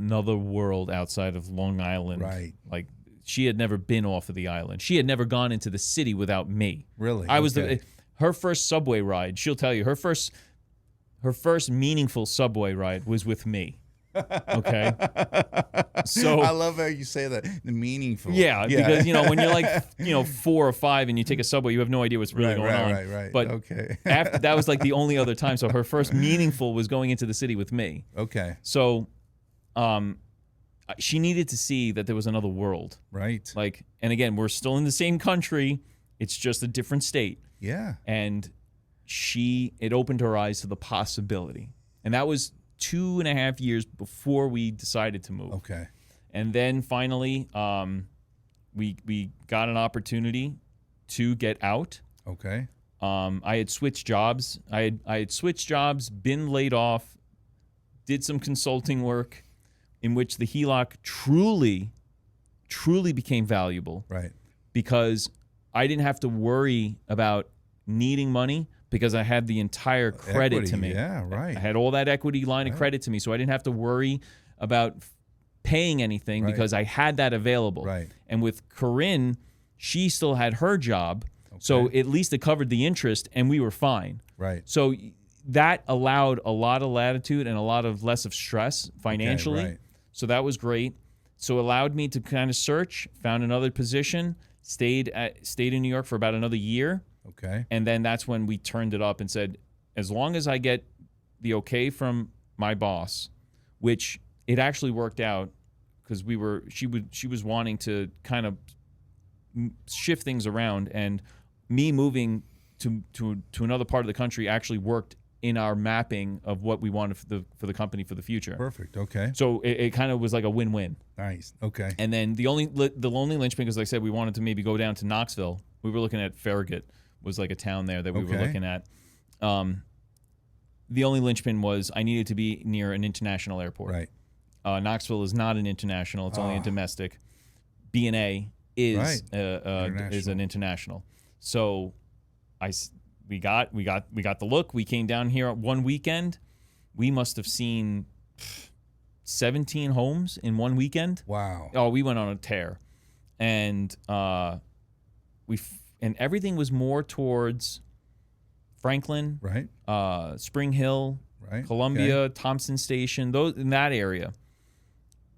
another world outside of Long Island. Right. Like, she had never been off of the island. She had never gone into the city without me. Really? I was Okay. her first subway ride. She'll tell you her first meaningful subway ride was with me. Okay. So I love how you say that. The meaningful. yeah, because when you're like 4 or 5 and you take a subway, you have no idea what's really going on. Right. But okay. after that was like the only other time. So her first meaningful was going into the city with me. Okay. So, she needed to see that there was another world. Right. Like, and again, we're still in the same country. It's just a different state. Yeah. And it opened her eyes to the possibility. And that was 2.5 years before we decided to move. Okay. And then finally, we got an opportunity to get out. Okay. I had switched jobs. I had switched jobs, been laid off, did some consulting work in which the HELOC truly became valuable. Right. Because I didn't have to worry about needing money because I had the entire credit Equity, to me. yeah, right. I had all that equity line of credit to me, so I didn't have to worry about paying anything because I had that available. Right. And with Corinne, she still had her job, so at least it covered the interest, and we were fine. Right. So that allowed a lot of latitude and a lot of less of stress financially. Okay, right. So that was great. So it allowed me to kind of search, found another position, stayed in New York for about another year. Okay. And then that's when we turned it up and said, as long as I get the okay from my boss, which it actually worked out because she was wanting to kind of shift things around, and me moving to another part of the country actually worked in our mapping of what we wanted for the company for the future. Perfect. Okay. So it kind of was like a win-win. Nice. Okay. And then the only linchpin, because like I said, we wanted to maybe go down to Knoxville. We were looking at Farragut, was like a town there that we were looking at. The only linchpin was I needed to be near an international airport. Right. Knoxville is not an international; it's only a domestic. B&A is an international. So we got the look. We came down here one weekend. We must have seen 17 homes in one weekend. Wow. Oh, we went on a tear, and everything was more towards Franklin, right? Spring Hill, right? Columbia, Thompson Station, those in that area.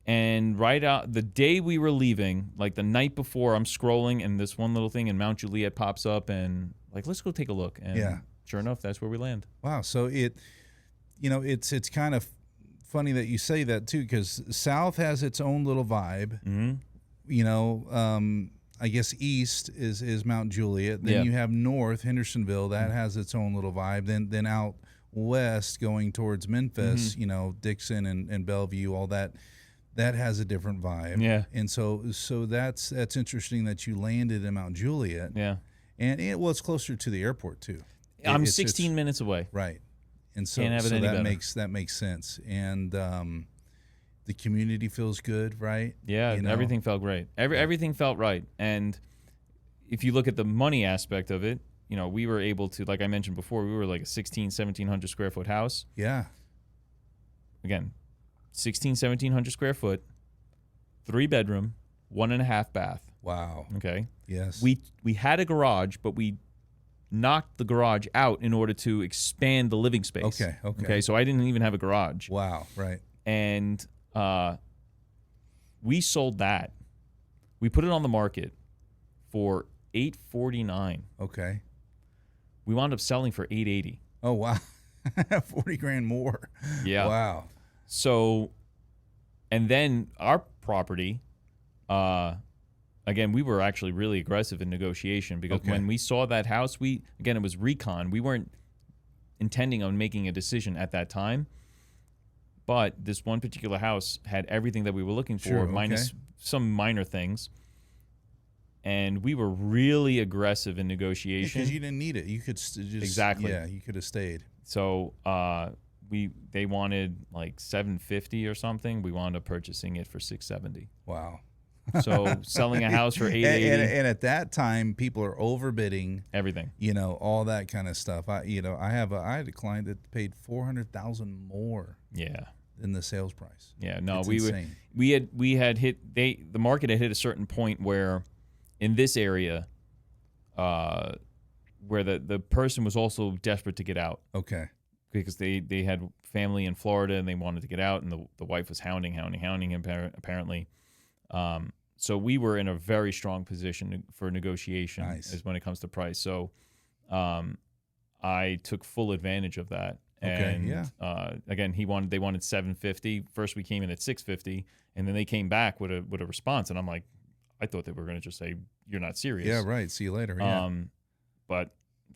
And right out the day we were leaving, like the night before, I'm scrolling and this one little thing in Mount Juliet pops up, and like, let's go take a look. And sure enough, that's where we land. Wow. So it's kind of funny that you say that too, because South has its own little vibe. Mm-hmm. I guess East is Mount Juliet. Then you have North Hendersonville that has its own little vibe. Then out west going towards Memphis, Dixon and Bellevue, all that has a different vibe. Yeah. And so that's interesting that you landed in Mount Juliet. Yeah. And it's closer to the airport too. I'm 16 minutes away. Right. And so, Can't have it any better. that makes sense. And the community feels good, right? Yeah, everything felt great. Everything felt right. And if you look at the money aspect of it, we were able to, like I mentioned before, we were like a 1,700 square foot house. Yeah. Again, 1,700 square foot, 3-bedroom, 1.5 bath. Wow. Okay. Yes. We had a garage, but we knocked the garage out in order to expand the living space. Okay. So I didn't even have a garage. Wow. Right. And we sold that. We put it on the market for $849. Okay. We wound up selling for $880. Oh wow. $40,000 more. Yeah. Wow. So, and then our property, again, we were actually really aggressive in negotiation because when we saw that house, it was recon. We weren't intending on making a decision at that time, but this one particular house had everything that we were looking for, minus some minor things. And we were really aggressive in negotiation. Because you didn't need it. You could just... Exactly. Yeah, you could have stayed. So, they wanted like $750 or something. We wound up purchasing it for $670. Wow. So selling a house for $880. And at that time, people are overbidding everything. All that kind of stuff. I had a client that paid $400,000 more. Yeah. than the sales price. Yeah, no, It's we insane. we had hit the market had hit a certain point where in this area, where the person was also desperate to get out. Okay. Because they had family in Florida and they wanted to get out, and the wife was hounding him apparently. So we were in a very strong position for negotiation as when it comes to price. So I took full advantage of that. Okay, And yeah. Again, they wanted $750. First we came in at $650, and then they came back with a response, and I'm like, I thought they were going to just say you're not serious. Yeah, right. See you later. Yeah. But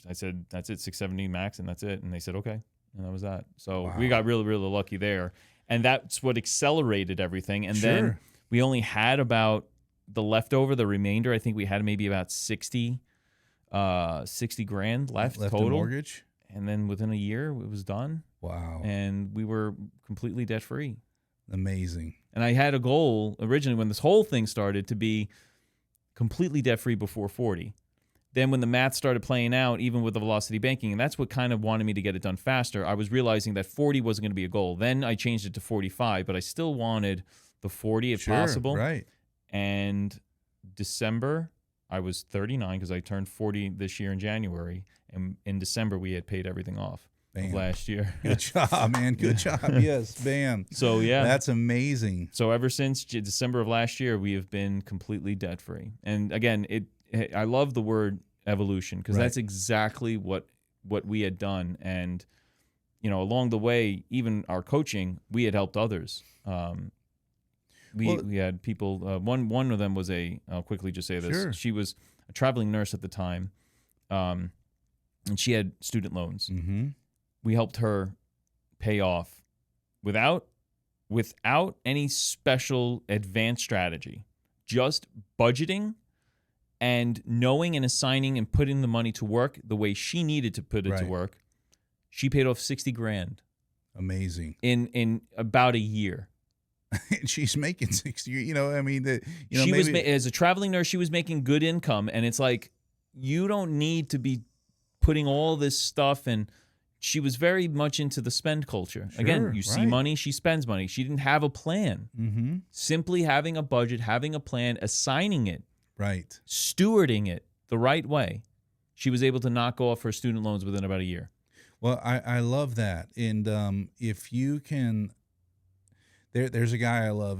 I said that's it, 670 max, and that's it. And they said okay, and that was that. So Wow. we got really, really lucky there, and that's what accelerated everything. And then we only had about the leftover, the remainder. I think we had maybe about 60 grand left total in mortgage. And then within a year, it was done. Wow. And we were completely debt free. Amazing. And I had a goal originally when this whole thing started to be completely debt free before 40. Then when the math started playing out, even with the velocity banking, and that's what kind of wanted me to get it done faster, I was realizing that 40 wasn't going to be a goal. Then I changed it to 45, but I still wanted the 40 if possible. Right. And December, I was 39 because I turned 40 this year in January. And in December, we had paid everything off of last year. Good job, man. Good job. Yes, bam. So, yeah. That's amazing. So ever since December of last year, we have been completely debt-free. And again, I love the word evolution because that's exactly what we had done. And, along the way, even our coaching, we had helped others. We had people, one of them was I'll quickly just say this. Sure. She was a traveling nurse at the time, and she had student loans. Mm-hmm. We helped her pay off without any special advanced strategy, just budgeting and knowing and assigning and putting the money to work the way she needed to put it to work. She paid off 60 grand. Amazing. In about a year. She's making 60. As a traveling nurse, she was making good income, and it's like you don't need to be putting all this stuff. And she was very much into the spend culture. Sure, again, you see money, she spends money. She didn't have a plan. Mm-hmm. Simply having a budget, having a plan, assigning it, stewarding it the right way, she was able to knock off her student loans within about a year. Well, I love that, and if you can. There's a guy I love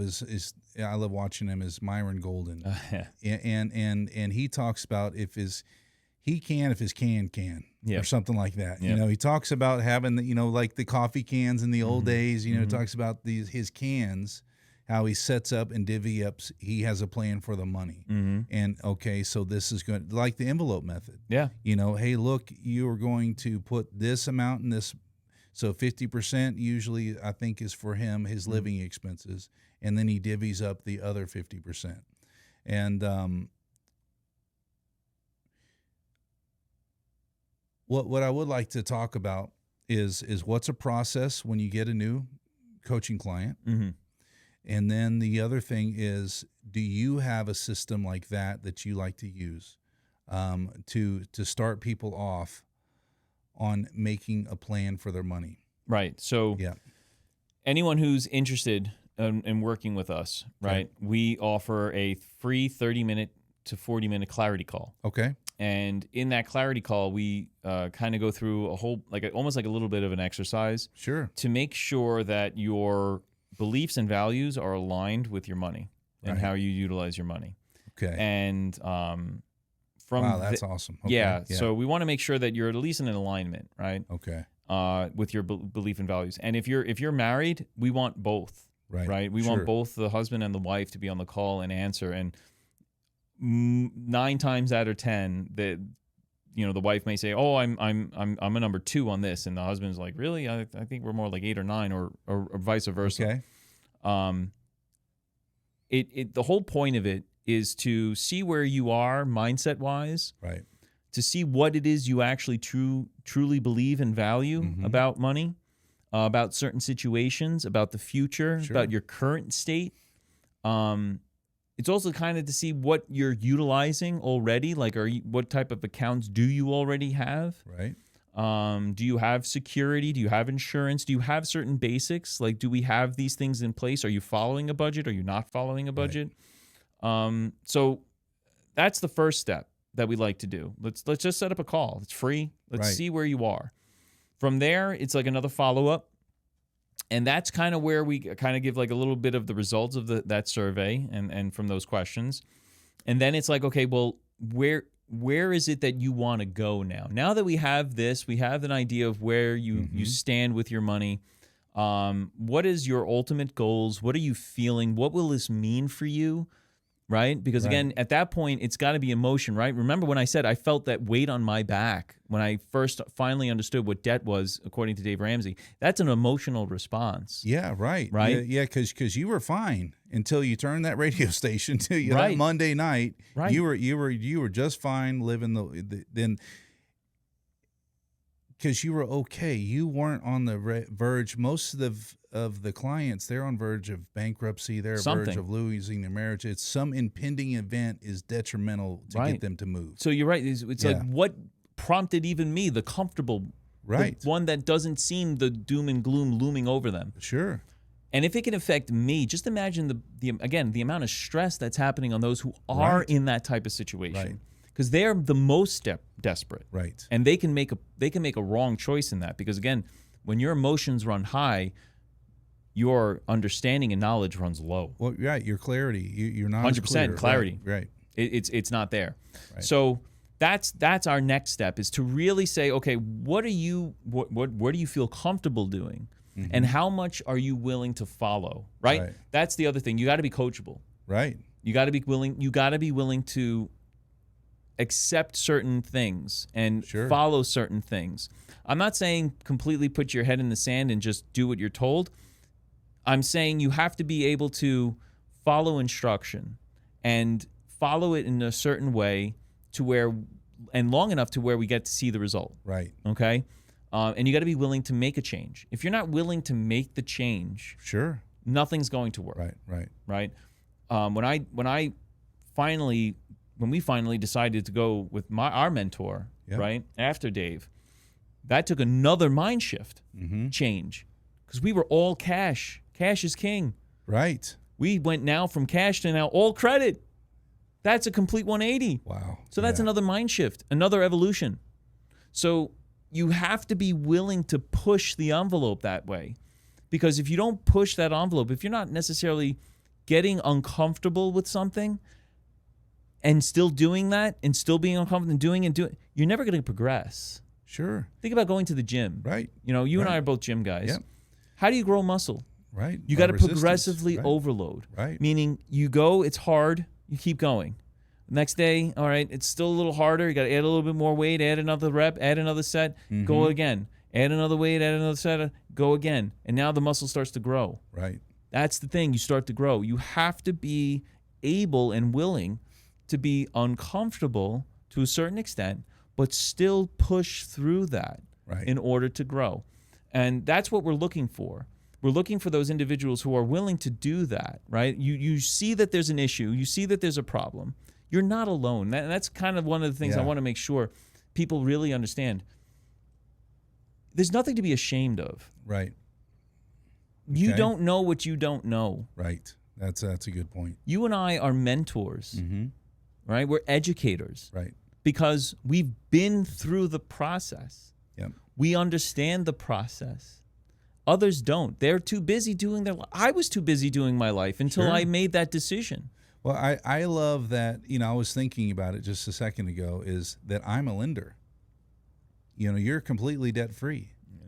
I love watching him is Myron Golden, and he talks about if his can, or something like that. Yeah. He talks about having like the coffee cans in the old days. Talks about his cans, how he sets up and divvy ups. He has a plan for the money, and so this is going like the envelope method. Yeah, hey, look, you are going to put this amount in this. So 50% usually, I think, is for him, his living expenses, and then he divvies up the other 50%. And what I would like to talk about is what's a process when you get a new coaching client, and then the other thing is, do you have a system like that you like to use to start people off on making a plan for their money? Right. So anyone who's interested in working with us, right, we offer a free 30-minute to 40-minute clarity call. Okay. And in that clarity call, we kind of go through a whole, almost like a little bit of an exercise. Sure. To make sure that your beliefs and values are aligned with your money and how you utilize your money. Okay. And wow, that's awesome. Okay. Yeah. So we want to make sure that you're at least in an alignment, right? Okay. With your belief and values. And if you're married, we want both. Right. We want both the husband and the wife to be on the call and answer. And 9 times out of 10, the wife may say, "Oh, I'm a number 2 on this," and the husband's like, "Really? I think we're more like 8 or 9, or vice versa." Okay. The whole point of it is to see where you are mindset wise, right? To see what it is you actually truly believe and value about money, about certain situations, about the future, about your current state. It's also kind of to see what you're utilizing already. Like, what type of accounts do you already have? Right. Do you have security? Do you have insurance? Do you have certain basics? Like, do we have these things in place? Are you following a budget? Are you not following a budget? So that's the first step that we like to do. Let's just set up a call. It's free. Let's see where you are. From there, it's like another follow-up. And that's kind of where we kind of give like a little bit of the results of that survey and from those questions. And then it's like, okay, well, where is it that you want to go now? Now that we have this, we have an idea of where you stand with your money. What is your ultimate goals? What are you feeling? What will this mean for you? Right? Because again, at that point, it's got to be emotion, right? Remember when I said I felt that weight on my back when I first finally understood what debt was, according to Dave Ramsey? That's an emotional response. Yeah, right. Right? Yeah, because you were fine until you turned that radio station to you that Monday night. Right. You were just fine living then. Because you were okay, you weren't on the verge. Most of the clients, they're on verge of bankruptcy. They're on verge of losing their marriage. It's some impending event is detrimental to get them to move. So you're right. It's like what prompted even me, the comfortable, the one that doesn't seem the doom and gloom looming over them. Sure. And if it can affect me, just imagine the amount of stress that's happening on those who are in that type of situation. Right. Because they're the most desperate, right? And they can make a wrong choice in that. Because again, when your emotions run high, your understanding and knowledge runs low. Well, right, your clarity, you're not 100% clarity. Right. It's not there. Right. So that's our next step, is to really say, okay, what do you feel comfortable doing, and how much are you willing to follow? Right. That's the other thing. You got to be coachable. Right. You got to be willing. You got to be willing to accept certain things and follow certain things. I'm not saying completely put your head in the sand and just do what you're told. I'm saying you have to be able to follow instruction and follow it in a certain way and long enough to where we get to see the result. Right. Okay? And you got to be willing to make a change. If you're not willing to make the change, nothing's going to work. Right. When we finally decided to go with our mentor, right, after Dave, that took another mind shift change, because we were all cash. Cash is king. Right. We went now from cash to now all credit. That's a complete 180. Wow. So that's another mind shift, another evolution. So you have to be willing to push the envelope that way, because if you don't push that envelope, if you're not necessarily getting uncomfortable with something and still doing that and still being uncomfortable and doing, you're never going to progress. Sure. Think about going to the gym. Right. You know, you and I are both gym guys. Yep. How do you grow muscle? Right. You got to progressively overload. Right. Meaning you go, it's hard, you keep going. Next day, all right, it's still a little harder. You got to add a little bit more weight, add another rep, add another set, go again. Add another weight, add another set, go again. And now the muscle starts to grow. Right. That's the thing. You start to grow. You have to be able and willing to be uncomfortable to a certain extent, but still push through that in order to grow. And that's what we're looking for. We're looking for those individuals who are willing to do that, right? You see that there's an issue. You see that there's a problem. You're not alone. That's kind of one of the things I want to make sure people really understand. There's nothing to be ashamed of. Right. You don't know what you don't know. Right. That's a good point. You and I are mentors, right? We're educators. Right. Because we've been through the process. Yep. We understand the process. Others don't. They're too busy doing their life. I was too busy doing my life until I made that decision. Well, I love that, I was thinking about it just a second ago, is that I'm a lender. You're completely debt-free. Yeah.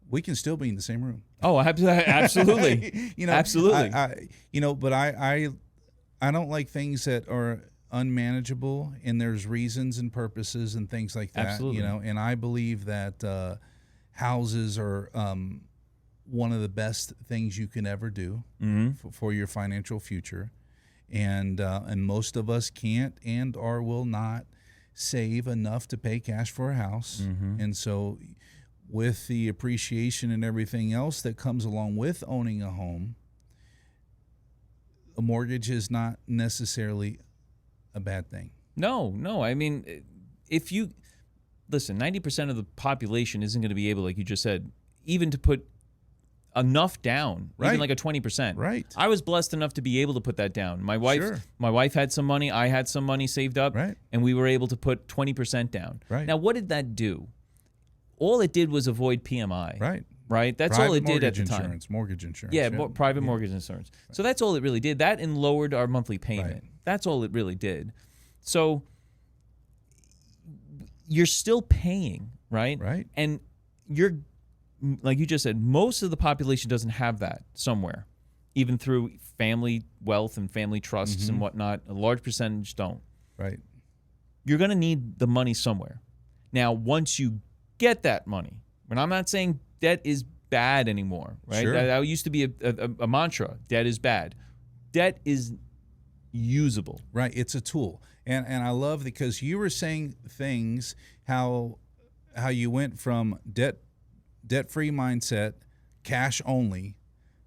We can still be in the same room. Oh, absolutely. Absolutely. But I don't like things that are unmanageable, and there's reasons and purposes and things like that. Absolutely. And I believe that houses are one of the best things you can ever do for your financial future. And most of us can't or will not save enough to pay cash for a house. And so with the appreciation and everything else that comes along with owning a home, a mortgage is not necessarily a bad thing. No. I mean, if you listen, 90% of the population isn't going to be able, like you just said, even to put enough down, Right. even like a 20%. Right. I was blessed enough to be able to put that down. My Sure. wife had some money, I had some money saved up, Right. and we were able to put 20% down. Right. Now, what did that do? All it did was avoid PMI. Right. Right? That's Private all it did at the insurance, time. Mortgage insurance. Yeah, private mortgage insurance. So that's all it really did. That and lowered our monthly payment. Right. That's all it really did. So you're still paying, right? Right. And you're, like you just said, most of the population doesn't have that somewhere, even through family wealth and family trusts and whatnot. A large percentage don't. Right. You're going to need the money somewhere. Now, once you get that money, and I'm not saying debt is bad anymore, right? Sure. That used to be a mantra. Debt is bad. Debt is usable. Right. It's a tool. And I love because you were saying things how you went from debt-free mindset, cash only,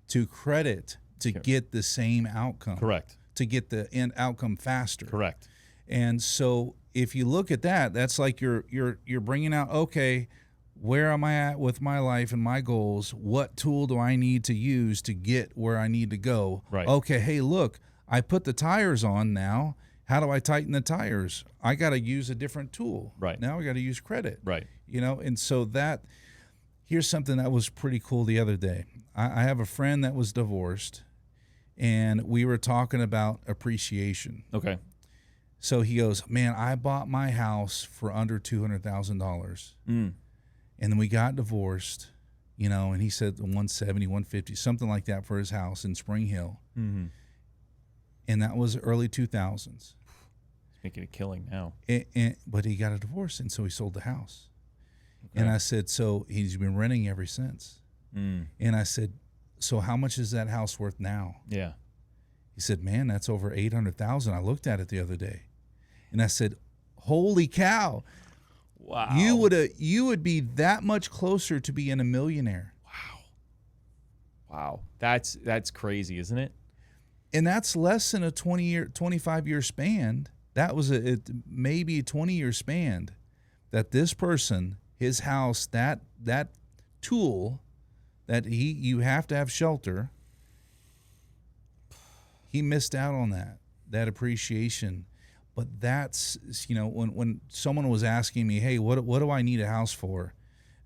to credit to get the same outcome. Correct. To get the end outcome faster. Correct. And so if you look at that, that's like you're bringing out, okay, where am I at with my life and my goals? What tool do I need to use to get where I need to go? Right. Okay, hey, look, I put the tires on now. How do I tighten the tires? I got to use a different tool. Right. Now I got to use credit. Right. You know, and so here's something that was pretty cool the other day. I have a friend that was divorced, and we were talking about appreciation. Okay. So he goes, man, I bought my house for under $200,000. And then we got divorced, you know, and he said 170, 150, something like that for his house in Spring Hill. Mm-hmm. And that was early 2000s. He's making a killing now. But he got a divorce, and so he sold the house. Okay. And I said, so he's been renting ever since. And I said, so how much is that house worth now? Yeah. He said, man, that's over $800,000. I looked at it the other day. And I said, holy cow. Wow. You would be that much closer to being a millionaire. Wow. That's crazy, isn't it? And that's less than a 25-year span. That was maybe a 20-year span that this person, his house, that tool that you have to have shelter, he missed out on that appreciation. But that's, you know, when someone was asking me, hey, what do I need a house for?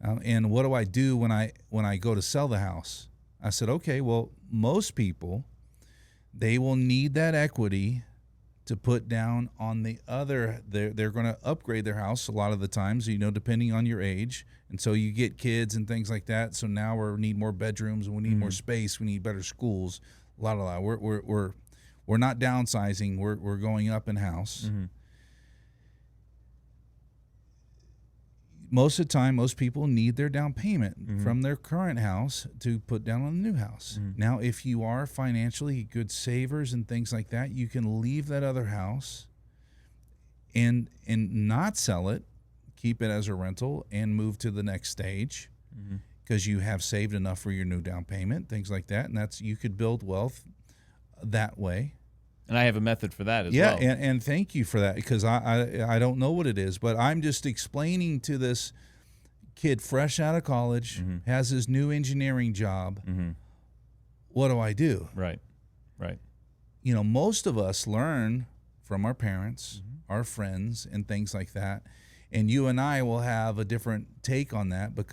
And what do I do when I go to sell the house? I said, okay, well, most people, they will need that equity to put down on the other. They're going to upgrade their house a lot of the times, you know, depending on your age. And so you get kids and things like that. So now we need more bedrooms, and we need more space. We need better schools. A lot of that. We're not downsizing. We're going up in house. Most of the time, most people need their down payment from their current house to put down on the new house. Now, if you are financially good savers and things like that, you can leave that other house and not sell it, keep it as a rental, and move to the next stage because you have saved enough for your new down payment, things like that. And you could build wealth that way. And I have a method for that as well. well. Yeah, and thank you for that, because I don't know what it is, but I'm just explaining to this kid fresh out of college, has his new engineering job. What do I do? Right. You know, most of us learn from our parents, our friends, and things like that. And you and I will have a different take on that because